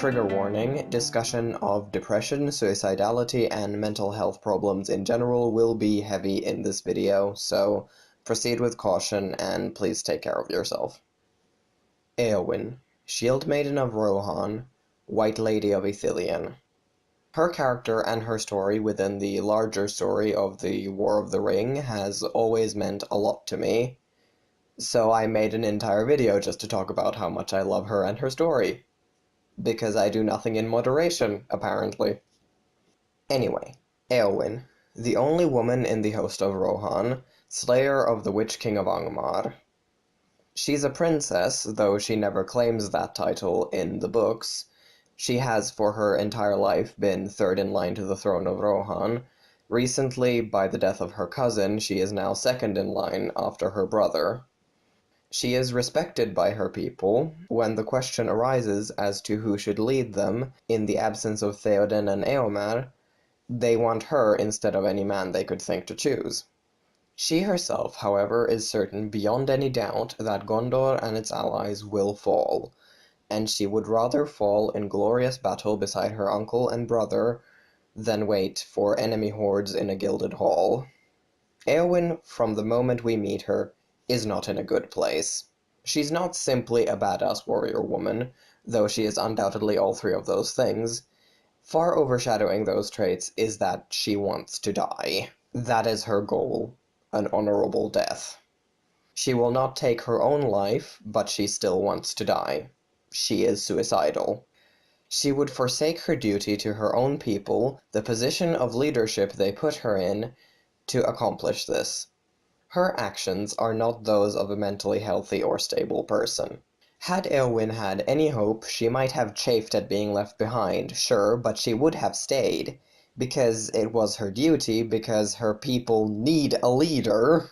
Trigger warning, discussion of depression, suicidality, and mental health problems in general will be heavy in this video, so proceed with caution and please take care of yourself. Éowyn, Shieldmaiden of Rohan, White Lady of Ithilien. Her character and her story within the larger story of the War of the Ring has always meant a lot to me, so I made an entire video just to talk about how much I love her and her story. Because I do nothing in moderation, apparently. Anyway, Éowyn, the only woman in the host of Rohan, slayer of the Witch King of Angmar. She's a princess, though she never claims that title in the books. She has for her entire life been third in line to the throne of Rohan. Recently, by the death of her cousin, she is now second in line after her brother. She is respected by her people. When the question arises as to who should lead them, in the absence of Theoden and Éomer, they want her instead of any man they could think to choose. She herself, however, is certain beyond any doubt that Gondor and its allies will fall, and she would rather fall in glorious battle beside her uncle and brother than wait for enemy hordes in a gilded hall. Éowyn, from the moment we meet her, is not in a good place. She's not simply a badass warrior woman, though she is undoubtedly all three of those things. Far overshadowing those traits is that she wants to die. That is her goal, an honorable death. She will not take her own life, but she still wants to die. She is suicidal. She would forsake her duty to her own people, the position of leadership they put her in, to accomplish this. Her actions are not those of a mentally healthy or stable person. Had Éowyn had any hope, she might have chafed at being left behind, sure, but she would have stayed, because it was her duty, because her people need a leader,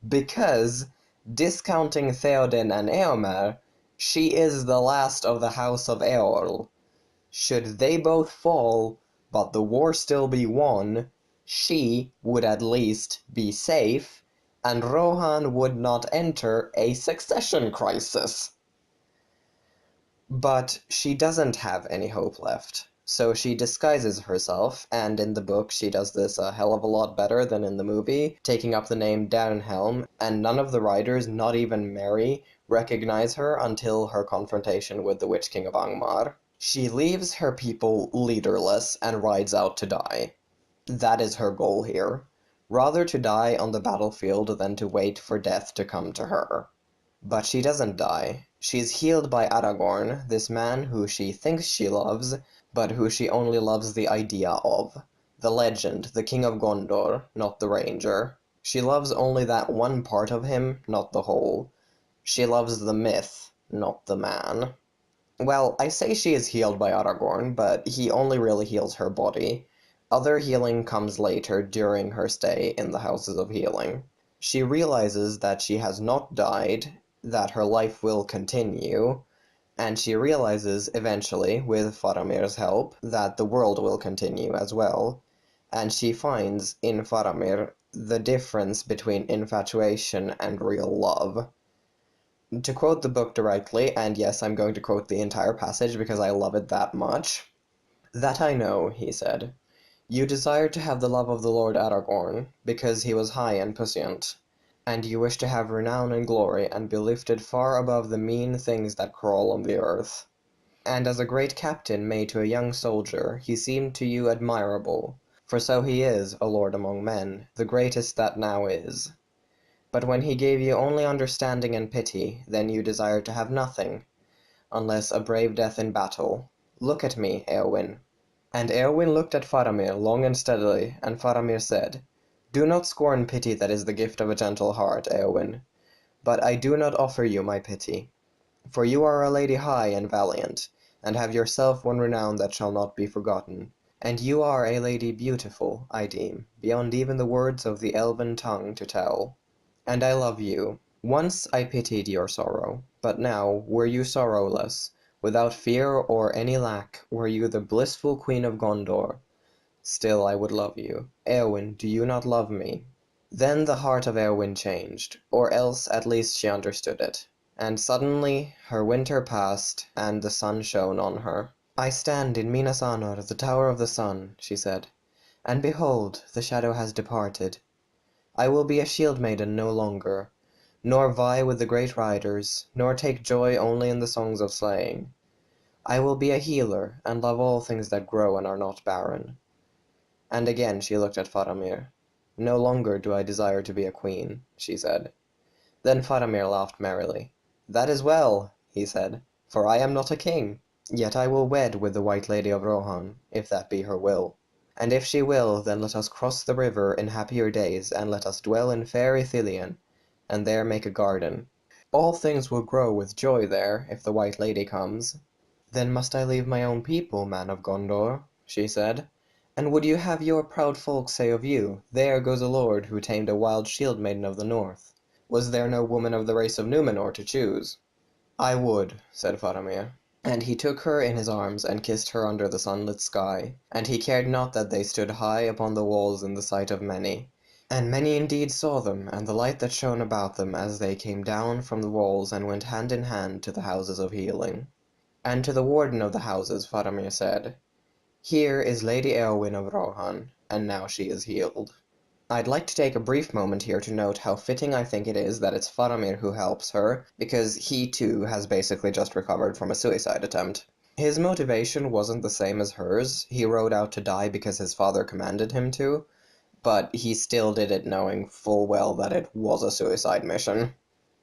because, discounting Theoden and Éomer, she is the last of the House of Eorl. Should they both fall, but the war still be won, she would at least be safe, and Rohan would not enter a succession crisis. But she doesn't have any hope left, so she disguises herself, and in the book she does this a hell of a lot better than in the movie, taking up the name Darnhelm, and none of the riders, not even Merry, recognize her until her confrontation with the Witch King of Angmar. She leaves her people leaderless and rides out to die. That is her goal here. Rather to die on the battlefield than to wait for death to come to her. But she doesn't die. She's healed by Aragorn, this man who she thinks she loves, but who she only loves the idea of. The legend, the King of Gondor, not the Ranger. She loves only that one part of him, not the whole. She loves the myth, not the man. Well, I say she is healed by Aragorn, but he only really heals her body. Other healing comes later during her stay in the Houses of Healing. She realizes that she has not died, that her life will continue, and she realizes eventually, with Faramir's help, that the world will continue as well, and she finds in Faramir the difference between infatuation and real love. To quote the book directly, and yes, I'm going to quote the entire passage because I love it that much. "That I know," he said. "You desired to have the love of the Lord Aragorn, because he was high and puissant, and you wish to have renown and glory, and be lifted far above the mean things that crawl on the earth. And as a great captain may to a young soldier, he seemed to you admirable, for so he is, a lord among men, the greatest that now is. But when he gave you only understanding and pity, then you desired to have nothing, unless a brave death in battle. Look at me, Éowyn." And Éowyn looked at Faramir long and steadily, and Faramir said, "Do not scorn pity that is the gift of a gentle heart, Éowyn. But I do not offer you my pity. For you are a lady high and valiant, and have yourself won renown that shall not be forgotten. And you are a lady beautiful, I deem, beyond even the words of the elven tongue to tell. And I love you. Once I pitied your sorrow, but now, were you sorrowless, without fear or any lack, were you the blissful queen of Gondor, still I would love you. Éowyn, do you not love me?" Then the heart of Éowyn changed, or else at least she understood it, and suddenly her winter passed, and the sun shone on her. I stand in Minas Anor, the Tower of the Sun, she said, and behold, the shadow has departed. I will be a Shieldmaiden no longer, nor vie with the great riders, nor take joy only in the songs of slaying. I will be a healer, and love all things that grow and are not barren. And again she looked at Faramir. No longer do I desire to be a queen, she said. Then Faramir laughed merrily. That is well, he said, for I am not a king. Yet I will wed with the White Lady of Rohan, if that be her will. And if she will, then let us cross the river in happier days, and let us dwell in fair Ithilien, and there make a garden. All things will grow with joy there, if the White Lady comes. Then must I leave my own people, man of Gondor, she said. And would you have your proud folk say of you, there goes a lord who tamed a wild Shieldmaiden of the north? Was there no woman of the race of Númenor to choose? I would, said Faramir. And he took her in his arms and kissed her under the sunlit sky, and he cared not that they stood high upon the walls in the sight of many. And many indeed saw them, and the light that shone about them as they came down from the walls and went hand in hand to the houses of healing. And to the warden of the houses Faramir said, Here is Lady Éowyn of Rohan, and now she is healed. I'd like to take a brief moment here to note how fitting I think it is that it's Faramir who helps her, because he too has basically just recovered from a suicide attempt. His motivation wasn't the same as hers. He rode out to die because his father commanded him to, but he still did it knowing full well that it was a suicide mission.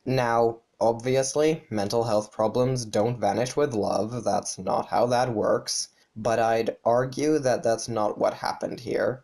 Now, obviously, mental health problems don't vanish with love, that's not how that works, but I'd argue that that's not what happened here.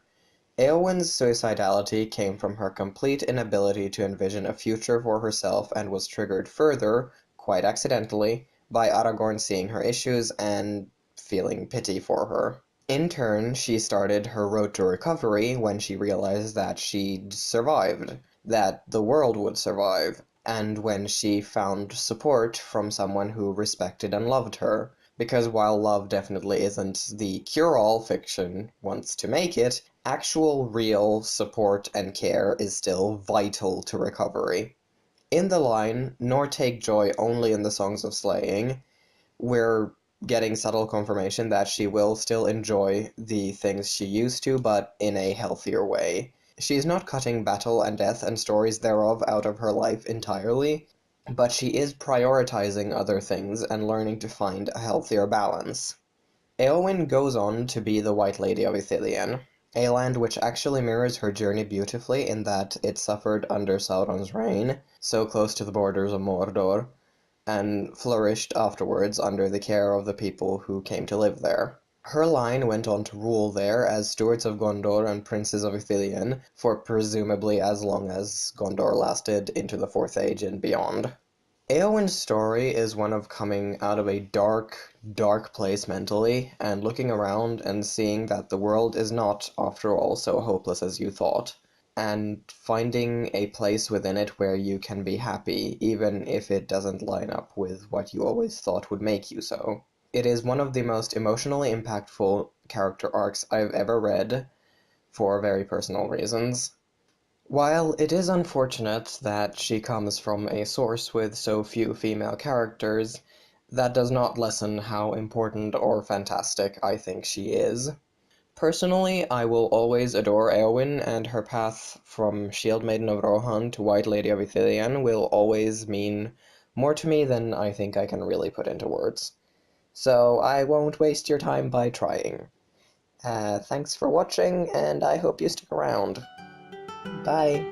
Éowyn's suicidality came from her complete inability to envision a future for herself and was triggered further, quite accidentally, by Aragorn seeing her issues and feeling pity for her. In turn, she started her road to recovery when she realized that she'd survived, that the world would survive, and when she found support from someone who respected and loved her. Because while love definitely isn't the cure-all fiction wants to make it, actual real support and care is still vital to recovery. In the line, nor take joy only in the songs of slaying, we're getting subtle confirmation that she will still enjoy the things she used to, but in a healthier way. She's not cutting battle and death and stories thereof out of her life entirely, but she is prioritizing other things and learning to find a healthier balance. Éowyn goes on to be the White Lady of Ithilien, a land which actually mirrors her journey beautifully in that it suffered under Sauron's reign, so close to the borders of Mordor, and flourished afterwards under the care of the people who came to live there. Her line went on to rule there as stewards of Gondor and princes of Ithilien for presumably as long as Gondor lasted into the Fourth Age and beyond. Éowyn's story is one of coming out of a dark, dark place mentally, and looking around and seeing that the world is not, after all, so hopeless as you thought, and finding a place within it where you can be happy, even if it doesn't line up with what you always thought would make you so. It is one of the most emotionally impactful character arcs I've ever read, for very personal reasons. While it is unfortunate that she comes from a source with so few female characters, that does not lessen how important or fantastic I think she is. Personally, I will always adore Éowyn, and her path from Shieldmaiden of Rohan to White Lady of Ithilien will always mean more to me than I think I can really put into words. So I won't waste your time by trying. Thanks for watching, and I hope you stick around. Bye!